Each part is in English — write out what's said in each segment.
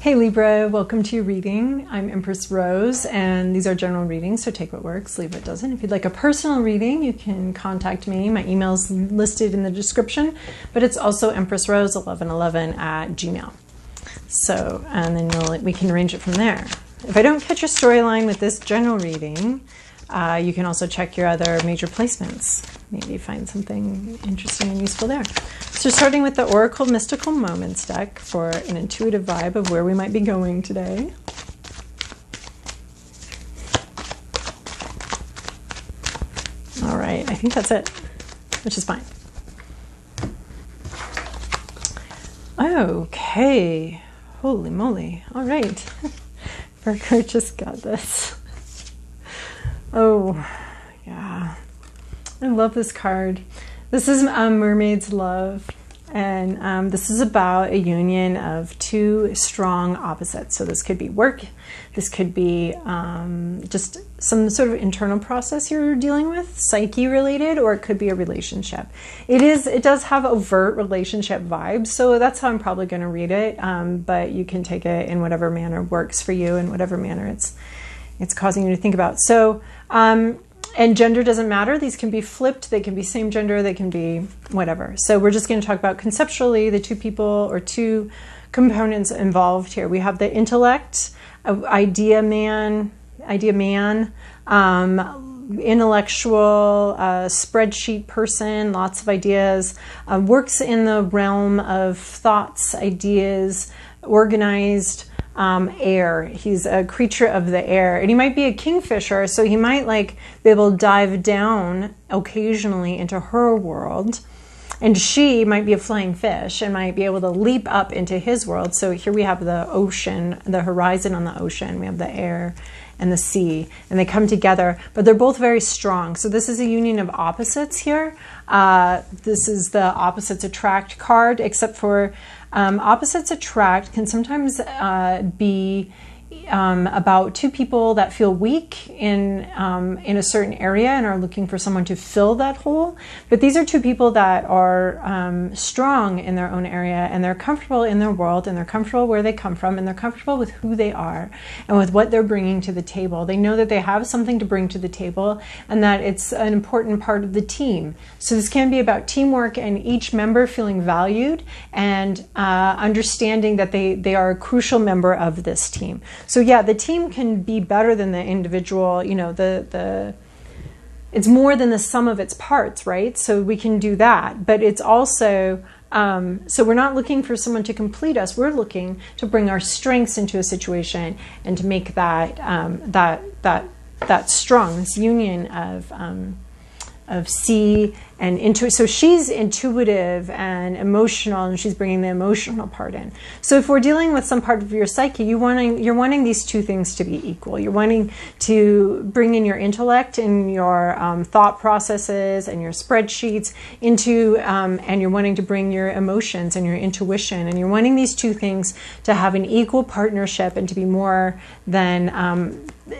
Hey Libra, welcome to your reading. I'm Empress Rose, and these are general readings, so take what works, leave what doesn't. If you'd like a personal reading, you can contact me. My email's listed in the description, but it's also empressrose1111@gmail.com. So, and then we can arrange it from there. If I don't catch your storyline with this general reading, you can also check your other major placements. Maybe find something interesting and useful there. So starting with the Oracle Mystical Moments deck for an intuitive vibe of where we might be going today. All right, I think that's it, which is fine. Okay, holy moly. All right, Virgo just got this. Oh, yeah. I love this card. This is Mermaid's Love, and this is about a union of two strong opposites. So this could be work, this could be just some sort of internal process you're dealing with, psyche related, or it could be a relationship. It does have overt relationship vibes, so that's how I'm probably going to read it, but you can take it in whatever manner works for you, in whatever manner it's causing you to think about. So, and gender doesn't matter. These can be flipped. They can be same gender. They can be whatever. So we're just going to talk about conceptually the two people or two components involved here. We have the intellect, idea man, intellectual, spreadsheet person, lots of ideas, works in the realm of thoughts, ideas, organized, air. He's a creature of the air, and he might be a kingfisher, so he might be able to dive down occasionally into her world, and she might be a flying fish and might be able to leap up into his world. So here we have the ocean, the horizon on the ocean, we have the air and the sea, and they come together, but they're both very strong. So this is a union of opposites here. This is the opposites attract card, except for opposites attract can sometimes be about two people that feel weak in a certain area and are looking for someone to fill that hole. But these are two people that are strong in their own area, and they're comfortable in their world, and they're comfortable where they come from, and they're comfortable with who they are and with what they're bringing to the table. They know that they have something to bring to the table and that it's an important part of the team. So this can be about teamwork and each member feeling valued and understanding that they are a crucial member of this team. So yeah, the team can be better than the individual, you know, it's more than the sum of its parts, right? So we can do that, but it's also, so we're not looking for someone to complete us. We're looking to bring our strengths into a situation and to make that, that strong, this union of sea and intuitive. So she's intuitive and emotional, and she's bringing the emotional part in. So if we're dealing with some part of your psyche, you're wanting these two things to be equal. You're wanting to bring in your intellect and your thought processes and your spreadsheets into, and you're wanting to bring your emotions and your intuition, and you're wanting these two things to have an equal partnership and to be more than,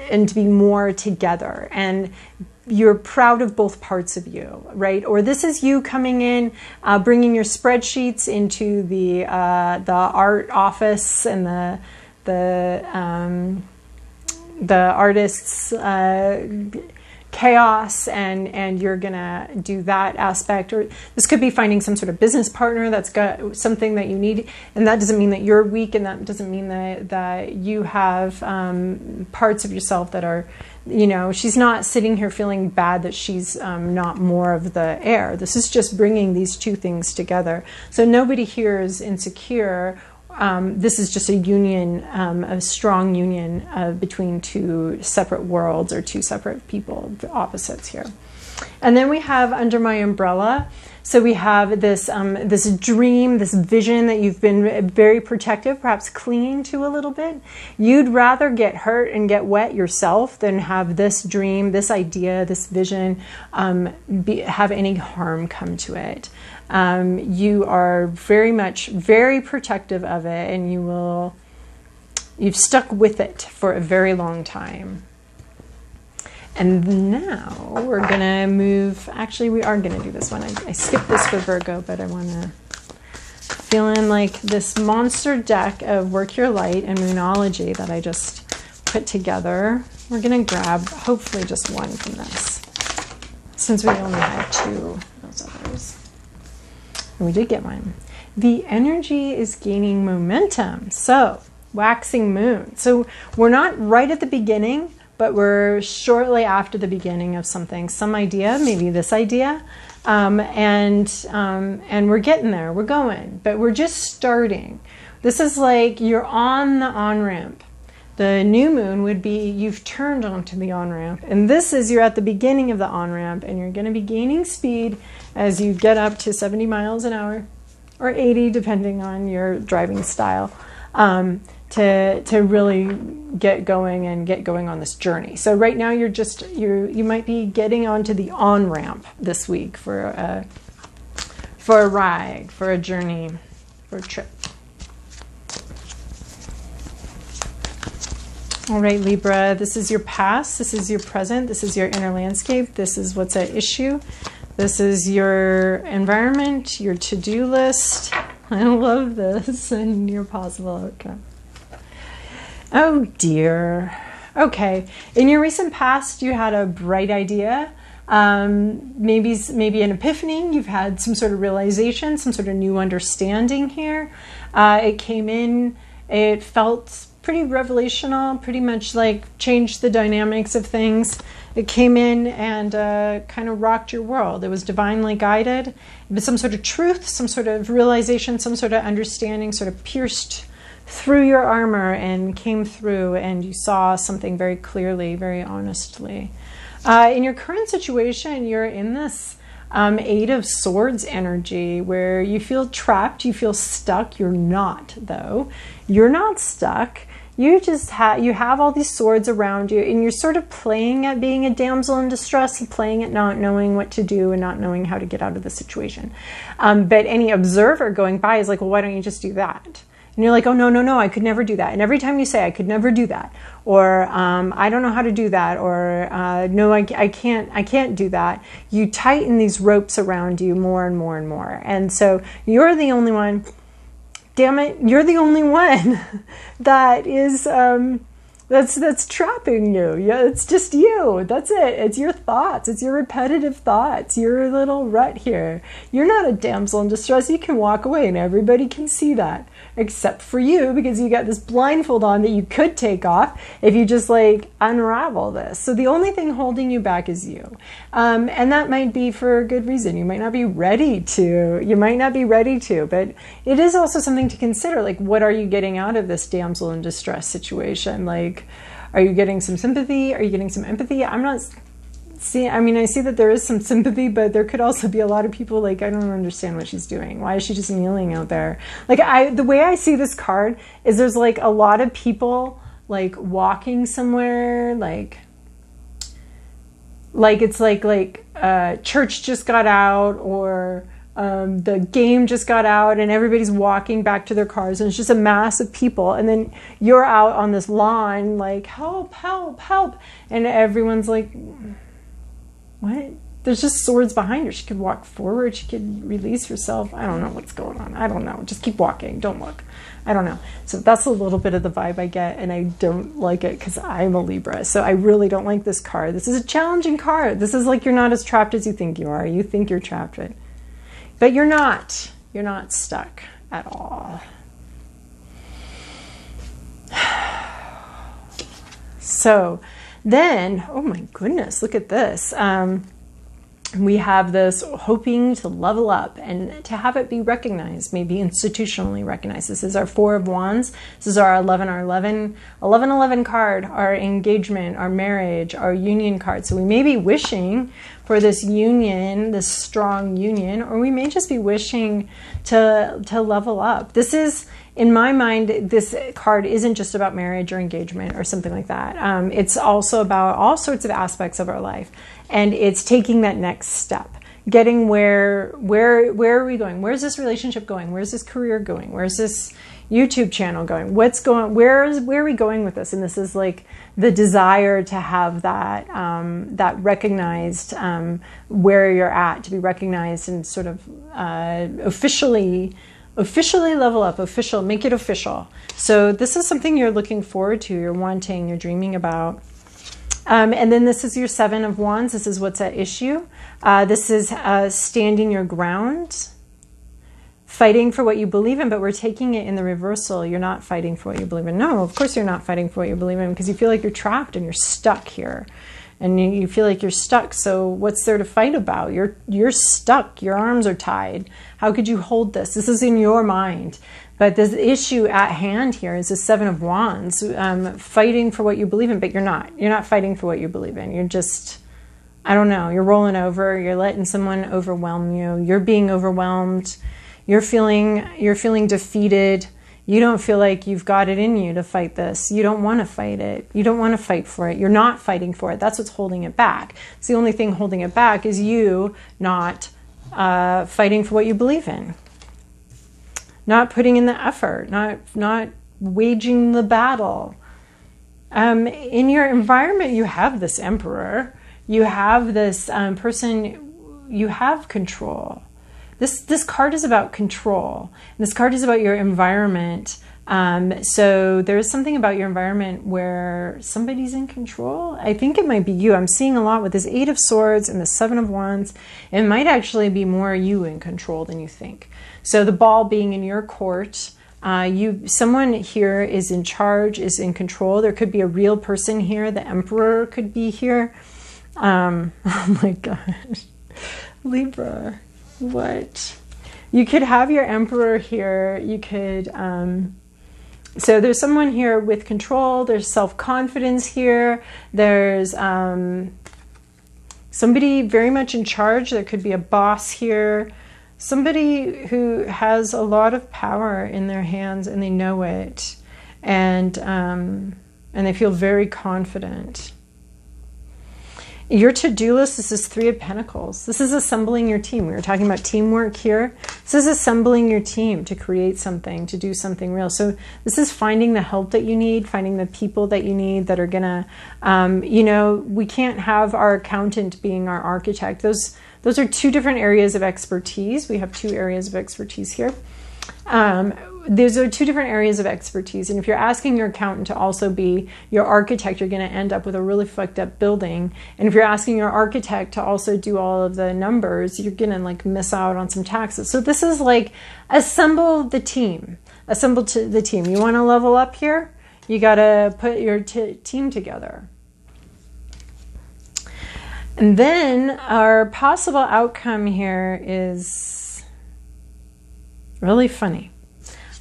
and to be more together. And you're proud of both parts of you, right? Or this is you coming in, bringing your spreadsheets into the art office and the artist's chaos, and you're gonna do that aspect. Or this could be finding some sort of business partner that's got something that you need, and that doesn't mean that you're weak, and that doesn't mean that you have parts of yourself that are, you know, she's not sitting here feeling bad that she's not more of the air. This is just bringing these two things together. So nobody here is insecure. This is just a union, a strong union between two separate worlds or two separate people, the opposites here. And then we have under my umbrella, so we have this this dream, this vision that you've been very protective, perhaps clinging to a little bit. You'd rather get hurt and get wet yourself than have this dream, this idea, this vision have any harm come to it. You are very protective of it, and you've stuck with it for a very long time. And now we're going to move, actually we are going to do this one. I skipped this for Virgo, but I want to Feeling like this monster deck of Work Your Light and Moonology that I just put together. We're going to grab hopefully just one from this, since we only had 2 of those others. And we did get one. The energy is gaining momentum. So, waxing moon. So we're not right at the beginning, but we're shortly after the beginning of something, some idea, maybe this idea. And we're getting there, we're going, but we're just starting. This is like you're on the on-ramp. The new moon would be you've turned onto the on-ramp, and this is you're at the beginning of the on-ramp, and you're going to be gaining speed as you get up to 70 miles an hour or 80 depending on your driving style, to really get going on this journey. So right now you might be getting onto the on-ramp this week for a ride, for a journey, for a trip. All right, Libra, this is your past, this is your present, this is your inner landscape, this is what's at issue, this is your environment, your to-do list. I love this, and your possible outcome. Oh dear. Okay, in your recent past, you had a bright idea, maybe an epiphany, you've had some sort of realization, some sort of new understanding here. It came in, it felt pretty revelational, pretty much like changed the dynamics of things. It came in and kind of rocked your world. It was divinely guided. It was some sort of truth, some sort of realization, some sort of understanding sort of pierced through your armor and came through, and you saw something very clearly, very honestly. In your current situation, you're in this 8 of Swords energy where you feel trapped, you feel stuck. You're not, though. You're not stuck. You just you have all these swords around you, and you're sort of playing at being a damsel in distress and playing at not knowing what to do and not knowing how to get out of the situation. But any observer going by is like, well, why don't you just do that? And you're like, oh, no, I could never do that. And every time you say, I could never do that, or I don't know how to do that, or no, I can't do that, you tighten these ropes around you more and more and more. And so you're the only one, damn it, you're the only one that is, that's trapping you. Yeah, it's just you. That's it. It's your thoughts. It's your repetitive thoughts. Your little rut here. You're not a damsel in distress. You can walk away and everybody can see that. Except for you, because you got this blindfold on that you could take off if you just like unravel this. So the only thing holding you back is you. And that might be for a good reason. You might not be ready to. You might not be ready to. But it is also something to consider. Like, what are you getting out of this damsel in distress situation? Like, are you getting some sympathy? Are you getting some empathy? I'm not... I see that there is some sympathy, but there could also be a lot of people like, I don't understand what she's doing. Why is she just kneeling out there? Like, the way I see this card is there's like a lot of people like walking somewhere, like it's like church just got out, or the game just got out, and everybody's walking back to their cars, and it's just a mass of people, and then you're out on this lawn like, help, help, help, and everyone's like, what? There's just swords behind her. She could walk forward. She could release herself. I don't know what's going on. I don't know. Just keep walking. Don't look. I don't know. So that's a little bit of the vibe I get, and I don't like it because I'm a Libra. So I really don't like this card. This is a challenging card. This is like you're not as trapped as you think you are. You think you're trapped, right? But you're not. You're not stuck at all. So then, oh my goodness, look at this. We have this hoping to level up and to have it be recognized, maybe institutionally recognized. This is our 4 of Wands. This is our 11 card, our engagement, our marriage, our union card. So we may be wishing for this union, this strong union, or we may just be wishing to level up. This is, in my mind, this card isn't just about marriage or engagement or something like that. It's also about all sorts of aspects of our life. And it's taking that next step, getting where are we going? Where's this relationship going? Where's this career going? Where's this YouTube channel going? What's going? Where are we going with this? And this is like the desire to have that that recognized, where you're at, to be recognized and sort of officially Officially level up, official, make it official. So this is something you're looking forward to, you're wanting, you're dreaming about. And then this is your Seven of Wands. This is what's at issue. This is standing your ground, fighting for what you believe in, but we're taking it in the reversal. You're not fighting for what you believe in. No, of course you're not fighting for what you believe in, because you feel like you're trapped and you're stuck here. And you feel like you're stuck, so what's there to fight about? You're stuck, your arms are tied. How could you hold this? This is in your mind. But the issue at hand here is the Seven of Wands, fighting for what you believe in, but you're not. You're not fighting for what you believe in. You're just, I don't know, you're rolling over, you're letting someone overwhelm you, you're being overwhelmed, you're feeling defeated. You don't feel like you've got it in you to fight this. You don't want to fight it. You don't want to fight for it. You're not fighting for it. That's what's holding it back. It's the only thing holding it back is you not fighting for what you believe in. Not putting in the effort. Not waging the battle. In your environment, you have this Emperor. You have this person. You have control. This card is about control. This card is about your environment. So there's something about your environment where somebody's in control. I think it might be you. I'm seeing a lot with this Eight of Swords and the Seven of Wands. It might actually be more you in control than you think. So the ball being in your court, someone here is in charge, is in control. There could be a real person here. The Emperor could be here. Oh my gosh. Libra. What? You could have your Emperor here. You could, so there's someone here with control. There's self-confidence here. There's somebody very much in charge. There could be a boss here. Somebody who has a lot of power in their hands and they know it. And they feel very confident. Your to-do list, this is Three of Pentacles. This is assembling your team. We were talking about teamwork here. This is assembling your team to create something, to do something real. So this is finding the help that you need, finding the people that you need that are going to, you know, we can't have our accountant being our architect. Those are two different areas of expertise. We have two areas of expertise here. Those are two different areas of expertise. And if you're asking your accountant to also be your architect, you're going to end up with a really fucked up building. And if you're asking your architect to also do all of the numbers, you're going to like miss out on some taxes. So this is like assemble the team. Assemble the team. You want to level up here? You got to put your team together. And then our possible outcome here is really funny.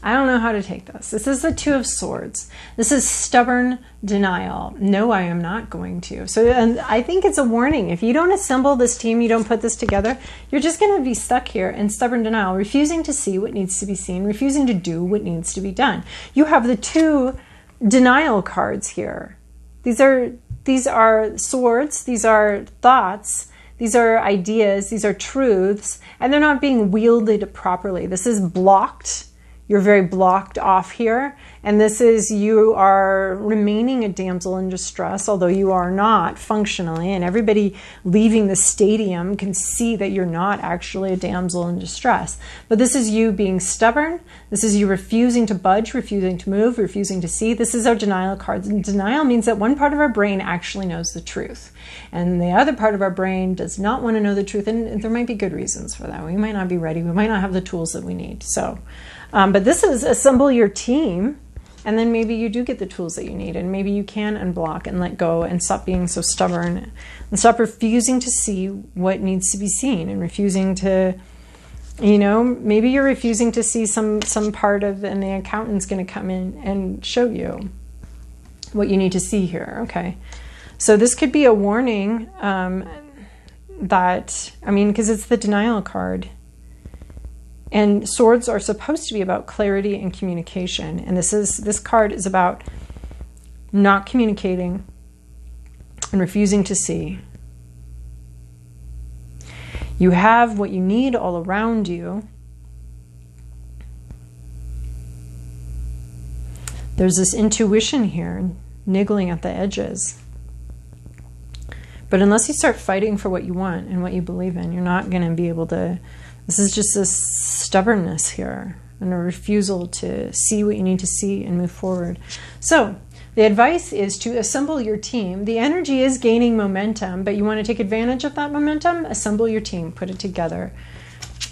I don't know how to take this. This is the Two of Swords. This is stubborn denial. No, I am not going to. So and I think it's a warning. If you don't assemble this team, you don't put this together, you're just going to be stuck here in stubborn denial, refusing to see what needs to be seen, refusing to do what needs to be done. You have the two denial cards here. These are swords. These are thoughts. These are ideas. These are truths. And they're not being wielded properly. This is blocked. You're very blocked off here. And this is, you are remaining a damsel in distress, although you are not functionally. And everybody leaving the stadium can see that you're not actually a damsel in distress. But this is you being stubborn. This is you refusing to budge, refusing to move, refusing to see. This is our denial cards. And denial means that one part of our brain actually knows the truth. And the other part of our brain does not want to know the truth. And there might be good reasons for that. We might not be ready. We might not have the tools that we need. So, but this is assemble your team. And then maybe you do get the tools that you need, and maybe you can unblock and let go and stop being so stubborn and stop refusing to see what needs to be seen and refusing to, you know, maybe you're refusing to see some part of, and the accountant's going to come in and show you what you need to see here. Okay. So this could be a warning that, I mean, because it's the denial card. And swords are supposed to be about clarity and communication. And this card is about not communicating and refusing to see. You have what you need all around you. There's this intuition here, niggling at the edges. But unless you start fighting for what you want and what you believe in, you're not going to be able to. This is just this stubbornness here. and a refusal to see what you need to see and move forward. So the advice is to assemble your team. The energy is gaining momentum, but you want to take advantage of that momentum. Assemble your team, put it together.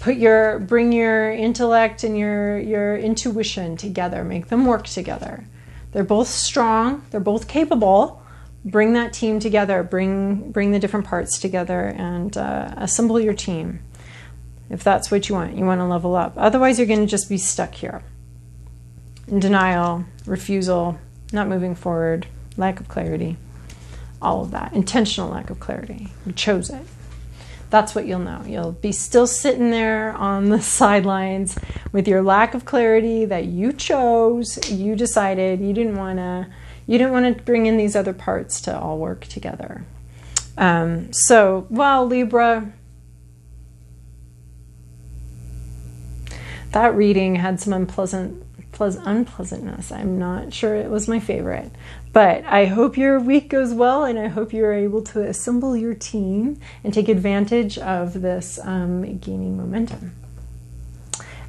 Bring your intellect and your intuition together. Make them work together. They're both strong. They're both capable. Bring that team together. Bring the different parts together and assemble your team. If that's what you want to level up. Otherwise, you're going to just be stuck here. In denial, refusal, not moving forward, lack of clarity, all of that. Intentional lack of clarity. You chose it. That's what you'll know. You'll be still sitting there on the sidelines with your lack of clarity that you chose. You decided you didn't want to bring in these other parts to all work together. Well, Libra, that reading had some unpleasantness. I'm not sure it was my favorite. But I hope your week goes well, and I hope you're able to assemble your team and take advantage of this gaining momentum.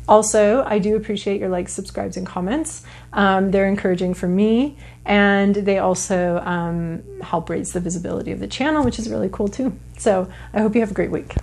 Also, I do appreciate your likes, subscribes, and comments. They're encouraging for me, and they also help raise the visibility of the channel, which is really cool too. So I hope you have a great week.